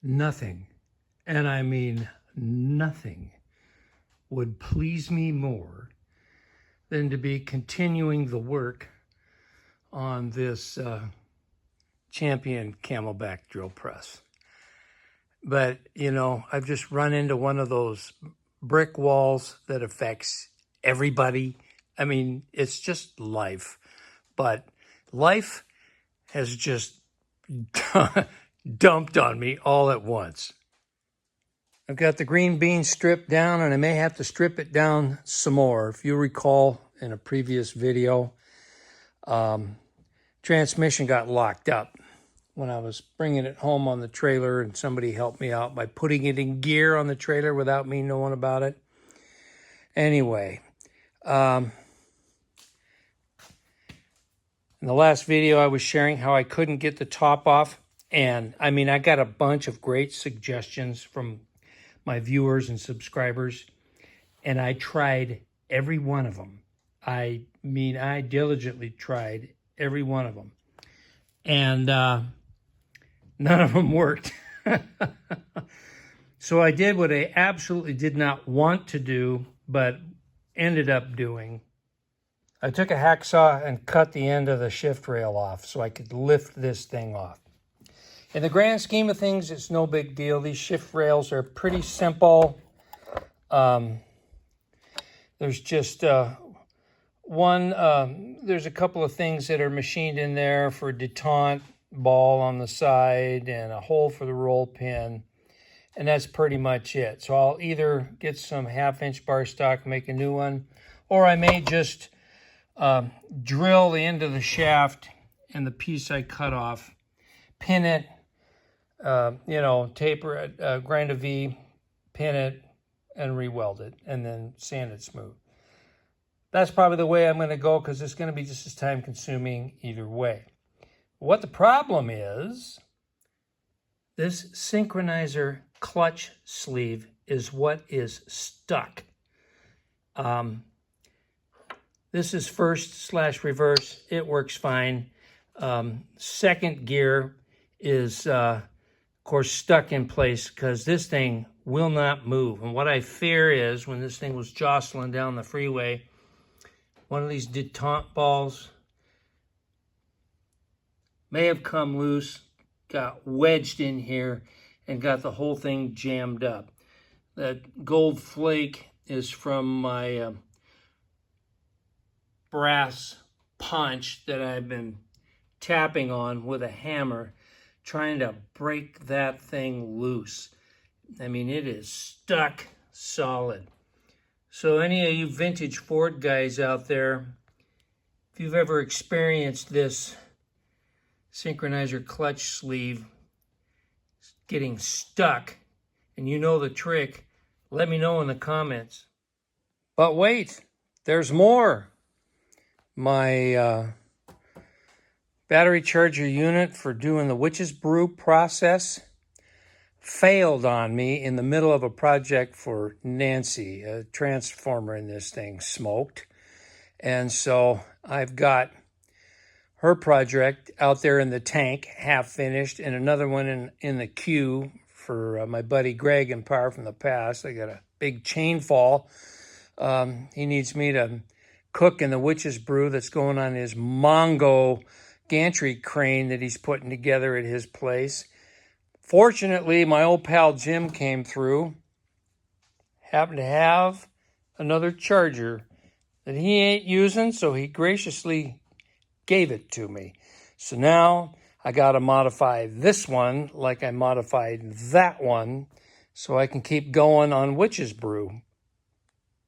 Nothing, and I mean nothing, would please me more than to be continuing the work on this Champion Camelback drill press. But, you know, I've just run into one of those brick walls that affects everybody. I mean, it's just life. But life has just dumped on me all at once. I've got the green bean stripped down, and I may have to strip it down some more. If you recall in a previous video, transmission got locked up when I was bringing it home on the trailer, and somebody helped me out by putting it in gear on the trailer without me knowing about it. Anyway, in the last video I was sharing how I couldn't get the top off, and I mean, I got a bunch of great suggestions from my viewers and subscribers, and I tried every one of them. I mean, I diligently tried every one of them, and none of them worked. So I did what I absolutely did not want to do, but ended up doing. I took a hacksaw and cut the end of the shift rail off so I could lift this thing off. In the grand scheme of things, it's no big deal. These shift rails are pretty simple. There's just there's a couple of things that are machined in there for detente ball on the side and a hole for the roll pin. And that's pretty much it. So I'll either get some 1/2-inch bar stock, make a new one, or I may just drill the end of the shaft and the piece I cut off, pin it, taper it, grind a V, pin it, and re-weld it, and then sand it smooth. That's probably the way I'm going to go, because it's going to be just as time consuming either way. What the problem is, this synchronizer clutch sleeve is what is stuck. This is first/reverse. It works fine. Second gear is, of course, stuck in place because this thing will not move. And what I fear is when this thing was jostling down the freeway, one of these detente balls may have come loose, got wedged in here, and got the whole thing jammed up. That gold flake is from my brass punch that I've been tapping on with a hammer, trying to break that thing loose. I mean, it is stuck solid. So any of you vintage Ford guys out there, if you've ever experienced this synchronizer clutch sleeve getting stuck and you know the trick, let me know in the comments. But wait, there's more. My battery charger unit for doing the witch's brew process failed on me in the middle of a project for Nancy. A transformer in this thing smoked. And so I've got her project out there in the tank, half finished, and another one in the queue for my buddy Greg in Power from the Past. I got a big chain fall. He needs me to cook in the witch's brew that's going on his Mongo gantry crane that he's putting together at his place. Fortunately, my old pal Jim came through, happened to have another charger that he ain't using, so he graciously gave it to me. So now I got to modify this one like I modified that one so I can keep going on witch's brew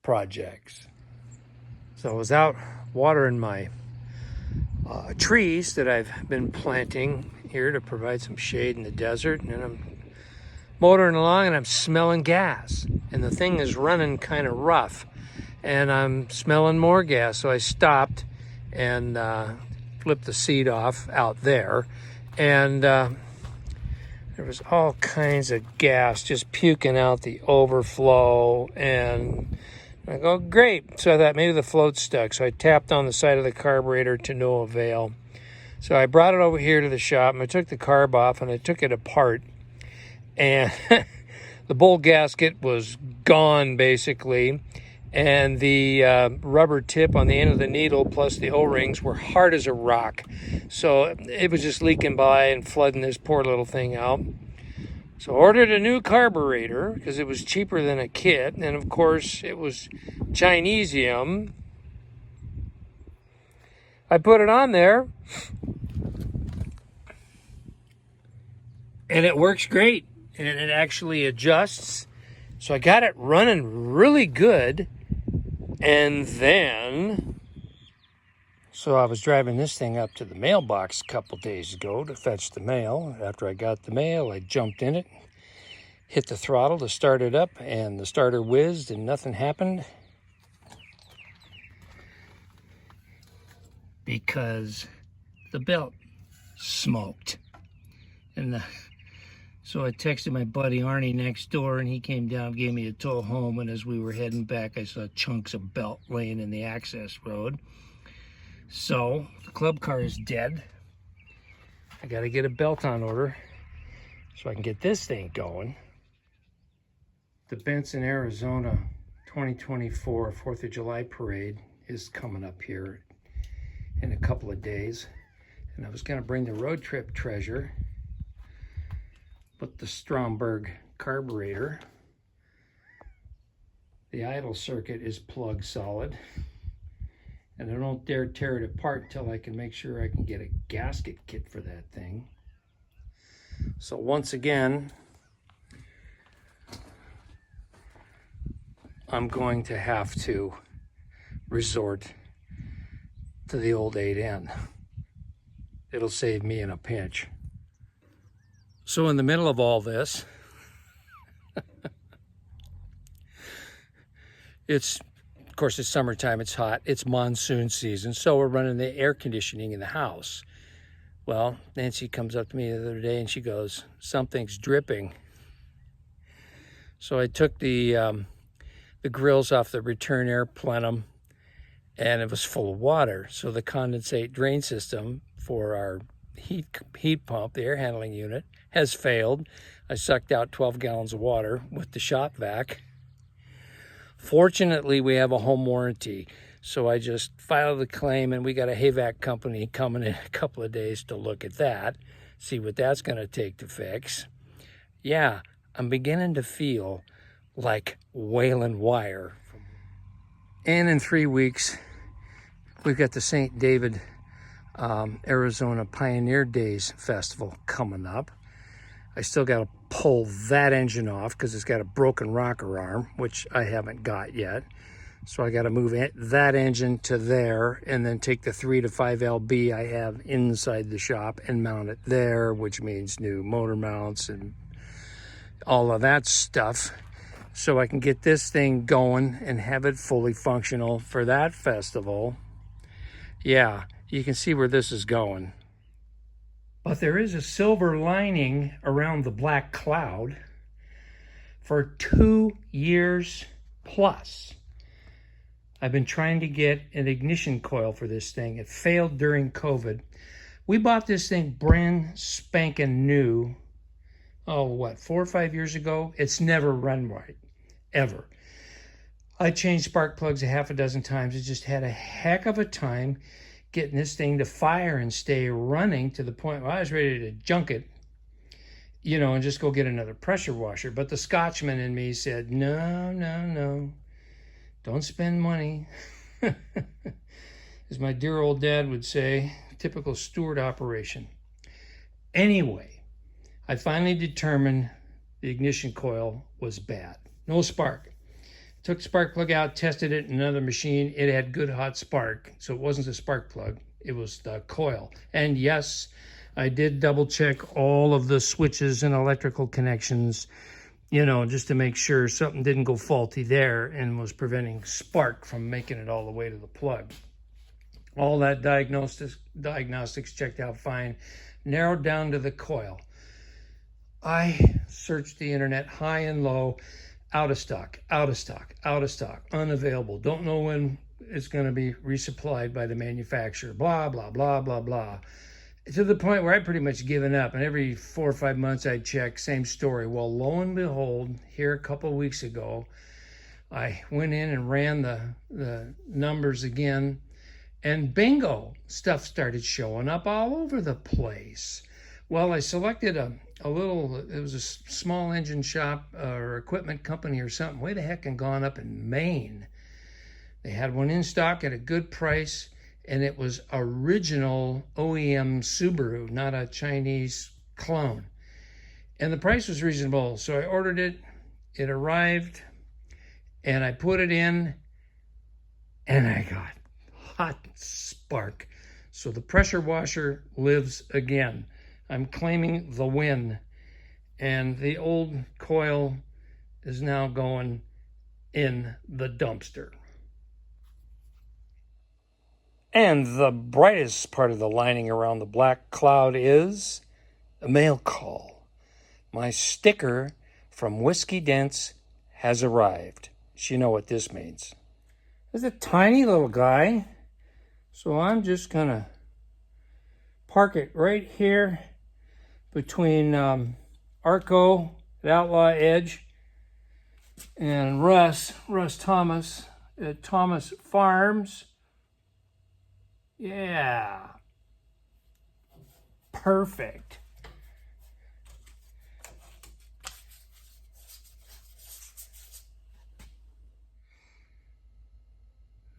projects. So I was out watering my trees that I've been planting here to provide some shade in the desert, and I'm motoring along and I'm smelling gas, and the thing is running kind of rough, and I'm smelling more gas. So I stopped and flipped the seat off out there, and there was all kinds of gas just puking out the overflow, and I go, great. So I thought maybe the float's stuck. So I tapped on the side of the carburetor to no avail. So I brought it over here to the shop, and I took the carb off and I took it apart. and the bowl gasket was gone basically, and the rubber tip on the end of the needle plus the O-rings were hard as a rock. So it was just leaking by and flooding this poor little thing out. So I ordered a new carburetor because it was cheaper than a kit, and of course it was Chinesium. I put it on there, and it works great, and it actually adjusts. So I got it running really good, and then, so I was driving this thing up to the mailbox a couple days ago to fetch the mail. After I got the mail, I jumped in it, hit the throttle to start it up, and the starter whizzed and nothing happened. Because the belt smoked. And so I texted my buddy Arnie next door, and he came down, gave me a tow home, and as we were heading back, I saw chunks of belt laying in the access road. So the club car is dead. I got to get a belt on order so I can get this thing going. The Benson, Arizona 2024 4th of July parade is coming up here in a couple of days, and I was going to bring the road trip treasure, but the Stromberg carburetor, the idle circuit is plug solid, and I don't dare tear it apart until I can make sure I can get a gasket kit for that thing. So once again, I'm going to have to resort to the old 8N. It'll save me in a pinch. So in the middle of all this, of course it's summertime, it's hot, it's monsoon season, so we're running the air conditioning in the house. Well, Nancy comes up to me the other day and she goes, "Something's dripping." So I took the grills off the return air plenum, and it was full of water. So the condensate drain system for our heat pump, the air handling unit, has failed. I sucked out 12 gallons of water with the shop vac. Fortunately, we have a home warranty, so I just filed the claim, and we got a HAVAC company coming in a couple of days to look at that, see what that's going to take to fix. Yeah, I'm beginning to feel like whaling wire. And in 3 weeks, we've got the St. David, Arizona Pioneer Days Festival coming up. I still got to pull that engine off because it's got a broken rocker arm, which I haven't got yet. So I got to move that engine to there and then take the 3 to 5 LB I have inside the shop and mount it there, which means new motor mounts and all of that stuff, so I can get this thing going and have it fully functional for that festival. Yeah, you can see where this is going. But there is a silver lining around the black cloud. For 2 years plus, I've been trying to get an ignition coil for this thing. It failed during COVID. We bought this thing brand spanking new, 4 or 5 years ago. It's never run right, ever. I changed spark plugs a half a dozen times. It just had a heck of a time getting this thing to fire and stay running, to the point where I was ready to junk it, and just go get another pressure washer. But the Scotchman in me said, no, don't spend money. As my dear old dad would say, typical Stewart operation. Anyway, I finally determined the ignition coil was bad. No spark. Took the spark plug out, tested it in another machine. It had good hot spark, so it wasn't the spark plug, it was the coil. And yes, I did double check all of the switches and electrical connections, just to make sure something didn't go faulty there and was preventing spark from making it all the way to the plug. All that diagnostics checked out fine, narrowed down to the coil. I searched the internet high and low, out of stock, unavailable, don't know when it's going to be resupplied by the manufacturer, blah, blah, blah, blah, blah. to the point where I pretty much given up. And every 4 or 5 months I'd check, same story. Well, lo and behold, here a couple of weeks ago, I went in and ran the numbers again, and bingo, stuff started showing up all over the place. Well, I selected a little, it was a small engine shop or equipment company or something, way the heck and gone up in Maine. They had one in stock at a good price, and it was original OEM Subaru, not a Chinese clone. And the price was reasonable, so I ordered it. It arrived, and I put it in, and I got hot spark. So the pressure washer lives again. I'm claiming the win. And the old coil is now going in the dumpster. And the brightest part of the lining around the black cloud is a mail call. My sticker from Whiskey Dents has arrived. You know what this means. It's a tiny little guy. So I'm just gonna park it right here between Arco at Outlaw Edge and Russ Thomas at Thomas Farms. Yeah. Perfect.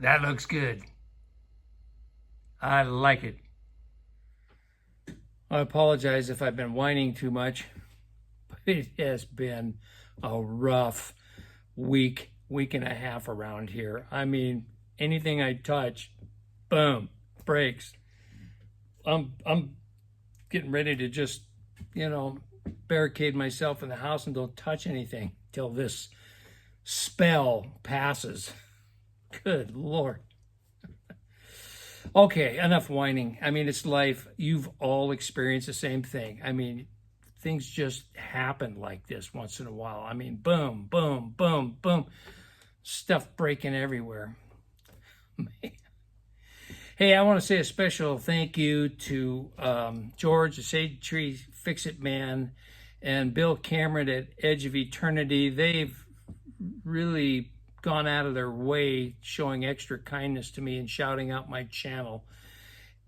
That looks good. I like it. I apologize if I've been whining too much, but it has been a rough week and a half around here. I mean, anything I touch, boom, breaks. I'm getting ready to just, barricade myself in the house and don't touch anything till this spell passes. Good Lord. Okay, enough whining. I mean, it's life. You've all experienced the same thing. I mean, things just happen like this once in a while. I mean, boom, boom, boom, boom. Stuff breaking everywhere. Hey, I want to say a special thank you to George, the Shade Tree Fix-It Man, and Bill Cameron at Edge of Eternity. They've really gone out of their way showing extra kindness to me and shouting out my channel.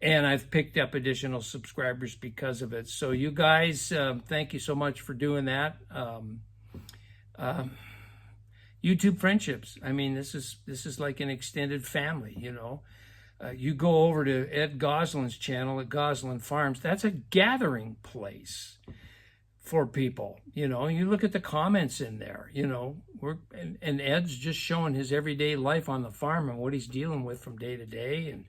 And I've picked up additional subscribers because of it. So you guys, thank you so much for doing that. YouTube friendships. I mean, this is like an extended family, you go over to Ed Goslin's channel at Goslin Farms. That's a gathering place for people. You look at the comments in there, and Ed's just showing his everyday life on the farm and what he's dealing with from day to day, and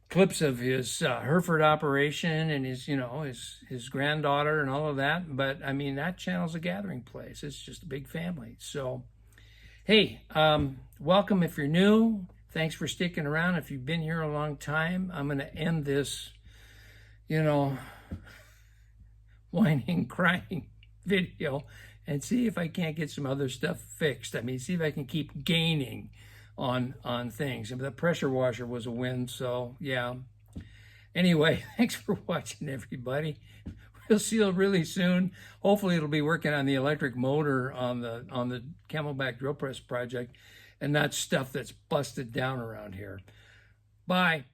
clips of his Hereford operation and his granddaughter and all of that. But I mean, that channel's a gathering place. It's just a big family. So, hey, welcome if you're new. Thanks for sticking around. If you've been here a long time, I'm going to end this, whining, crying video and see if I can't get some other stuff fixed. I mean, see if I can keep gaining on things. And the pressure washer was a win, so yeah. Anyway, thanks for watching, everybody. We'll see you really soon. Hopefully it'll be working on the electric motor on the Camelback drill press project and not stuff that's busted down around here. Bye.